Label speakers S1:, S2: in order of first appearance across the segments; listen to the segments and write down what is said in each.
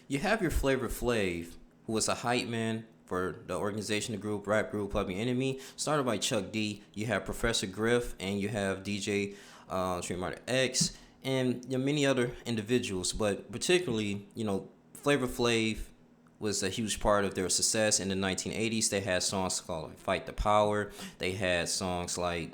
S1: You have your Flavor Flav, who was a hype man for the organization, the group, rap group, Public Enemy, started by Chuck D. You have Professor Griff, and you have DJ Streetmarter X, and many other individuals. But particularly, Flavor Flav was a huge part of their success in the 1980s. They had songs called like Fight the Power. They had songs like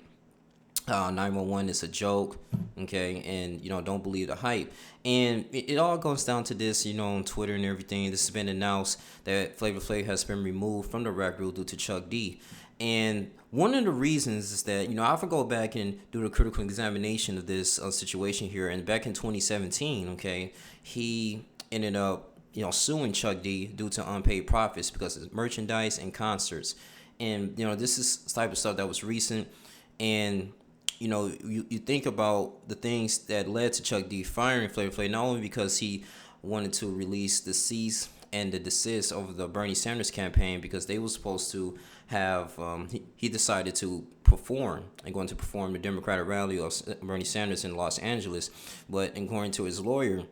S1: 911 is a joke, okay, and don't believe the hype. And it all goes down to this, on Twitter and everything. This has been announced that Flavor Flav has been removed from the rap group due to Chuck D. And one of the reasons is that I have to go back and do the critical examination of this situation here. And back in 2017, okay, he ended up suing Chuck D due to unpaid profits because of merchandise and concerts. And this is type of stuff that was recent. And you think about the things that led to Chuck D firing Flavor Flav, not only because he wanted to release the cease and the desist over the Bernie Sanders campaign, because they were supposed to have, he decided to perform and going to perform the Democratic rally of Bernie Sanders in Los Angeles. But according to his lawyer,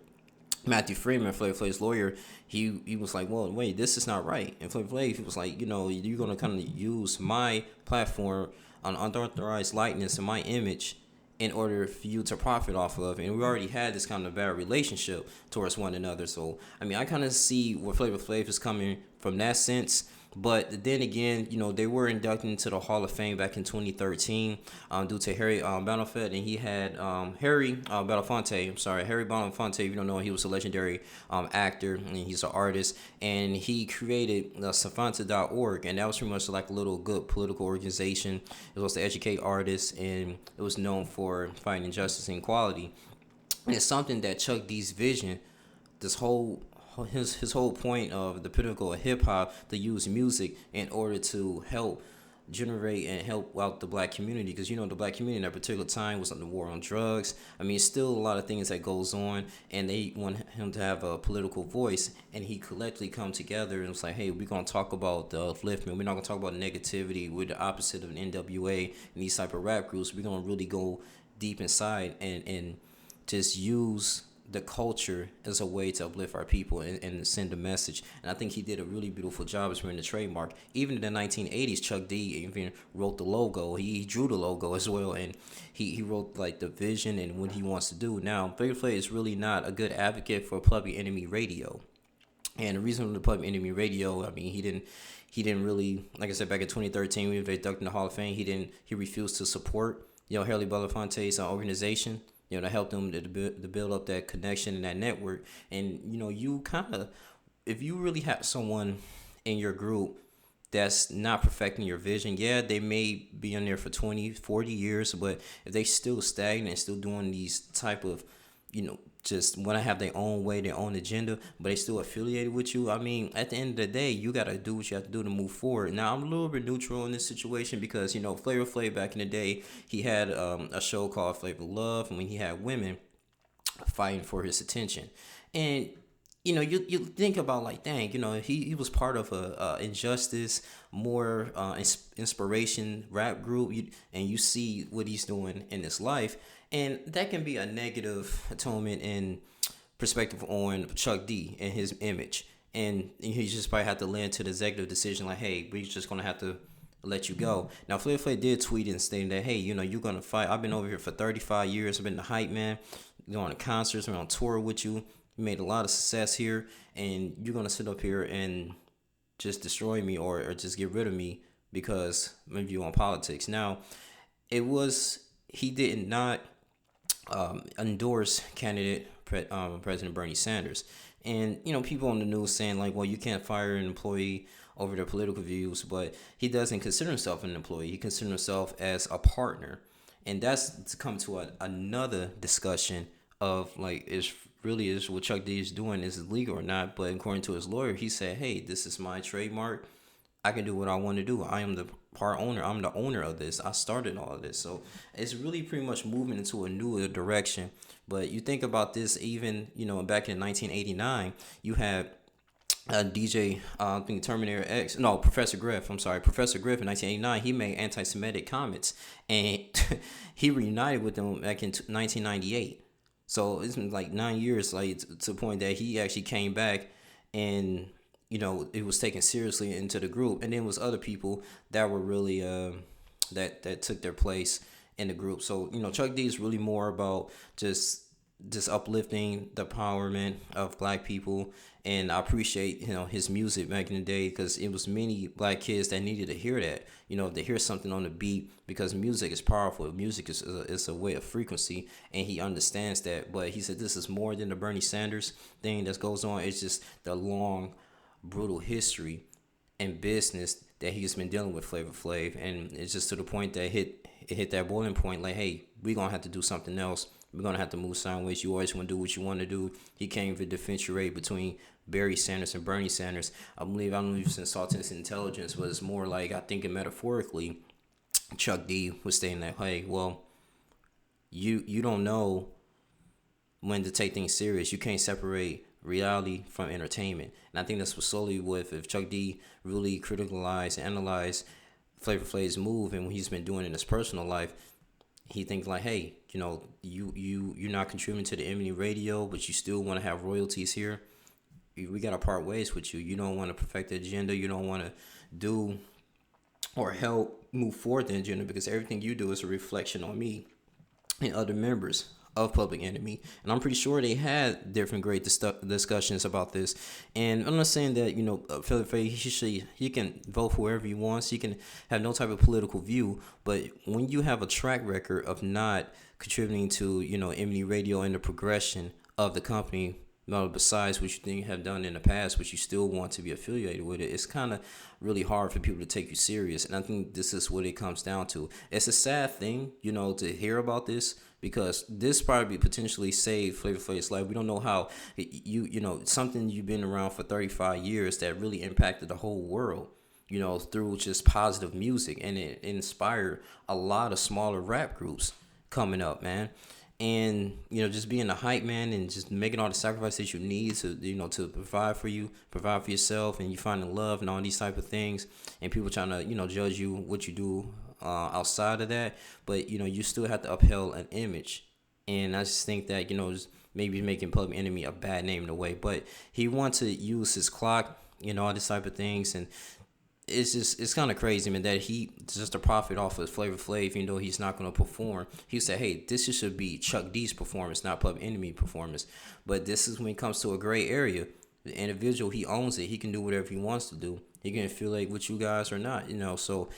S1: Matthew Freeman, Flavor Flav's lawyer, he was like, well, wait, this is not right. And Flavor Flav, he was like, you're going to kind of use my platform on unauthorized likeness and my image in order for you to profit off of. And we already had this kind of bad relationship towards one another. So, I kind of see where Flavor Flav is coming from that sense. But then again, they were inducted into the Hall of Fame back in 2013 due to Harry Belafonte, and he had Harry Belafonte. I'm sorry, Harry Belafonte. If you don't know, he was a legendary actor, and he's an artist, and he created Savanta.org, and that was pretty much like a little good political organization. It was to educate artists, and it was known for fighting justice and equality. And it's something that Chuck D's vision, this whole his whole point of the pinnacle of hip hop, to use music in order to help generate and help out the black community, because the black community in that particular time was on the war on drugs. It's still a lot of things that goes on, and they want him to have a political voice, and he collectively come together and was like, hey, we're gonna talk about the upliftment. We're not gonna talk about negativity. We're the opposite of an NWA and these type of rap groups. We're gonna really go deep inside and just use the culture as a way to uplift our people and send a message. And I think he did a really beautiful job as we're in the trademark. Even in the 1980s, Chuck D even wrote the logo. He drew the logo as well, and he wrote like the vision and what he wants to do. Now, Flavor Flav is really not a good advocate for Public Enemy Radio. And the reason for the Public Enemy Radio, he didn't really, like I said, back in 2013, when they inducted in the Hall of Fame, he refused to support Harry Belafonte's organization, to help them to build up that connection and that network. And you kind of, if you really have someone in your group that's not perfecting your vision, yeah, they may be in there for 20, 40 years, but if they still stagnant and still doing these type of, just want to have their own way, their own agenda, but they still affiliated with you, at the end of the day, you got to do what you have to do to move forward. Now, I'm a little bit neutral in this situation because, Flavor Flav back in the day, he had a show called Flavor Love, and when he had women fighting for his attention. And you think about like, dang, he was part of a injustice, more inspiration rap group, and you see what he's doing in his life, and that can be a negative atonement and perspective on Chuck D and his image, and he just probably had to land to the executive decision like, hey, we're just gonna have to let you go. Now, Flav Flav did tweet and stating that, hey, you're gonna fight. I've been over here for 35 years. I've been the hype man, going to concerts, been on tour with you. You made a lot of success here, and you're gonna sit up here and just destroy me or just get rid of me because my view on politics. Now, he did not endorse President Bernie Sanders, and people on the news saying like, well, you can't fire an employee over their political views, but he doesn't consider himself an employee. He considers himself as a partner, and that's to come to another discussion of like, is what Chuck D is doing is it legal or not? But according to his lawyer, he said, hey, this is my trademark. I can do what I want to do. I am the part owner. I'm the owner of this. I started all of this. So it's really pretty much moving into a new direction. But you think about this, even, back in 1989, you had DJ, I think Terminator X, no, Professor Griff, I'm sorry, Professor Griff in 1989, he made anti-Semitic comments, and he reunited with them back in 1998. So it's been like 9 years, like to the point that he actually came back and it was taken seriously into the group. And then was other people that were really that took their place in the group. So Chuck D is really more about just uplifting the empowerment of black people. And I appreciate his music back in the day, because it was many black kids that needed to hear that, to hear something on the beat, because music is powerful. Music is a way of frequency, and he understands that. But he said this is more than the Bernie Sanders thing that goes on. It's just the long, brutal history and business that he's been dealing with Flavor Flav. And it's just to the point that it hit that boiling point, like, hey, we're gonna have to do something else. We're gonna have to move sideways. You always want to do what you want to do. He can't even differentiate between Barry Sanders and Bernie Sanders. I don't know if it's insulting intelligence, but it's more like, I think, metaphorically, Chuck D was saying that, hey, well, you don't know when to take things serious. You can't separate reality from entertainment. And I think that's what slowly with, if Chuck D really criticalized and analyzed Flavor Flav's move and what he's been doing in his personal life, he thinks like, hey, you're not contributing to the Emily radio, but you still want to have royalties here. We got to part ways with you. You don't want to perfect the agenda. You don't want to do or help move forward the agenda, because everything you do is a reflection on me and other members of Public Enemy. And I'm pretty sure they had different great discussions about this. And I'm not saying that Philip Faye, he can vote for whoever he wants. He can have no type of political view. But when you have a track record of not contributing to Emily Radio and the progression of the company, besides what you think you have done in the past, but you still want to be affiliated with it, it's kind of really hard for people to take you serious. And I think this is what it comes down to. It's a sad thing, to hear about this, because this probably potentially saved Flavor Flav's life. We don't know how something you've been around for 35 years that really impacted the whole world, through just positive music, and it inspired a lot of smaller rap groups coming up, man. And just being a hype man and just making all the sacrifices you need to to provide for yourself, and you finding love and all these type of things, and people trying to judge you what you do outside of that, but you still have to uphold an image. And I just think that maybe making Public Enemy a bad name in a way, but he wants to use his clock, all this type of things. And it's kind of crazy, man, that he just a profit off of Flavor Flav, even though he's not going to perform. He said, hey, this should be Chuck D's performance, not Public Enemy performance. But this is when it comes to a gray area. The individual, he owns it. He can do whatever he wants to do. He can affiliate with you guys or not, So,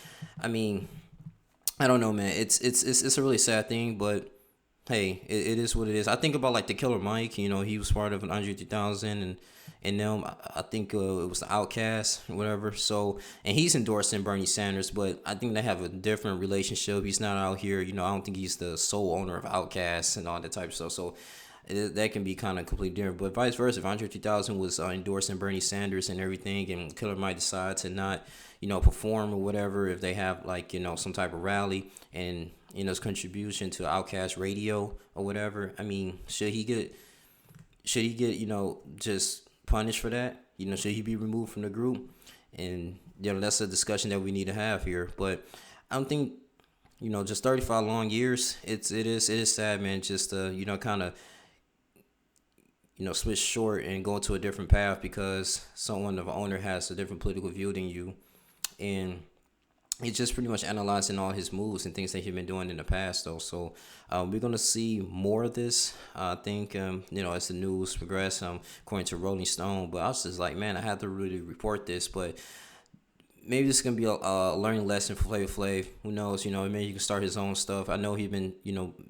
S1: I mean, I don't know, man. It's a really sad thing, but hey, it is what it is. I think about like the Killer Mike. He was part of an Andre 3000, and them. I think it was the Outcast, or whatever. So, and he's endorsing Bernie Sanders, but I think they have a different relationship. He's not out here. I don't think he's the sole owner of Outcast and all that type of stuff. So, that can be kind of completely different. But vice versa, if Andre 3000 was endorsing Bernie Sanders and everything, and Killer might decide to not, perform or whatever, if they have like, some type of rally and, his contribution to Outcast Radio or whatever, I mean, should he get, just punished for that? Should he be removed from the group? And, that's a discussion that we need to have here. But I don't think, just 35 long years, it is sad, man, just kind of, switch short and go to a different path because someone of owner has a different political view than you. And it's just pretty much analyzing all his moves and things that he's been doing in the past, though. So we're going to see more of this, I think, as the news progress, according to Rolling Stone. But I was just like, man, I had to really report this. But maybe this is going to be a learning lesson for Flavor Flav. Who knows? Maybe he can start his own stuff. I know he's been,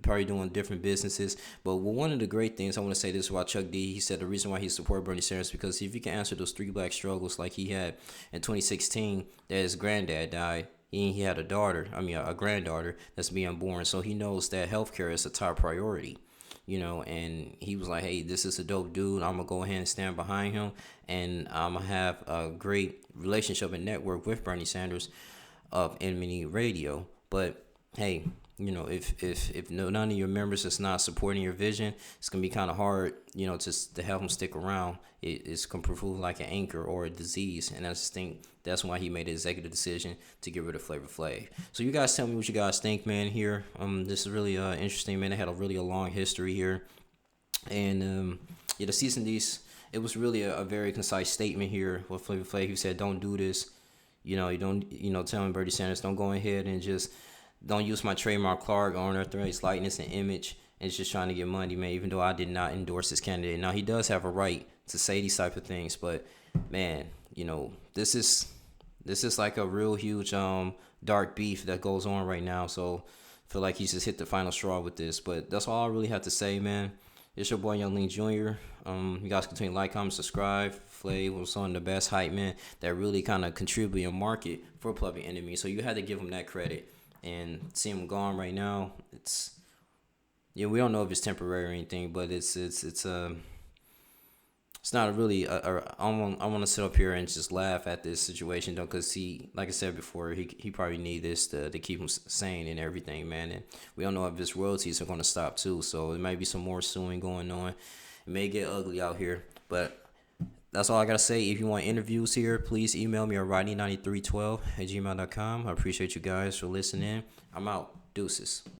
S1: probably doing different businesses. But one of the great things, I want to say this about Chuck D. He said the reason why he supported Bernie Sanders is because if you can answer those 3 black struggles like he had in 2016, that his granddad died. He had a granddaughter that's being born. So he knows that healthcare is a top priority. And he was like, hey, this is a dope dude. I'm going to go ahead and stand behind him. And I'm going to have a great relationship and network with Bernie Sanders of Enemy Radio. But, hey, if none of your members is not supporting your vision, it's going to be kind of hard, just to help them stick around. It's going to prove like an anchor or a disease. And I just think that's why he made an executive decision to get rid of Flavor Flav. So you guys tell me what you guys think, man, here. This is really interesting, man. They had a long history here. And, the cease and desist it was really a very concise statement here with Flavor Flav. He said, "Don't do this. You don't, telling Bernie Sanders, don't go ahead and just don't use my trademark Clark on unauthorized likeness and image. And it's just trying to get money, man. Even though I did not endorse this candidate. Now he does have a right to say these type of things, but man, this is like a real huge dark beef that goes on right now. So I feel like he's just hit the final straw with this. But that's all I really have to say, man. It's your boy Young Link Jr. You guys continue to like, comment, subscribe. Flav was on the best hype man that really kind of contribute and market for Public Enemy. So you had to give him that credit. And see him gone right now. We don't know if it's temporary or anything, but it's not a really. I want to sit up here and just laugh at this situation though, because like I said before, he probably need this to keep him sane and everything, man. And we don't know if his royalties are going to stop too, so there might be some more suing going on. It may get ugly out here, but that's all I gotta say. If you want interviews here, please email me at rodney9312@gmail.com. I appreciate you guys for listening. I'm out. Deuces.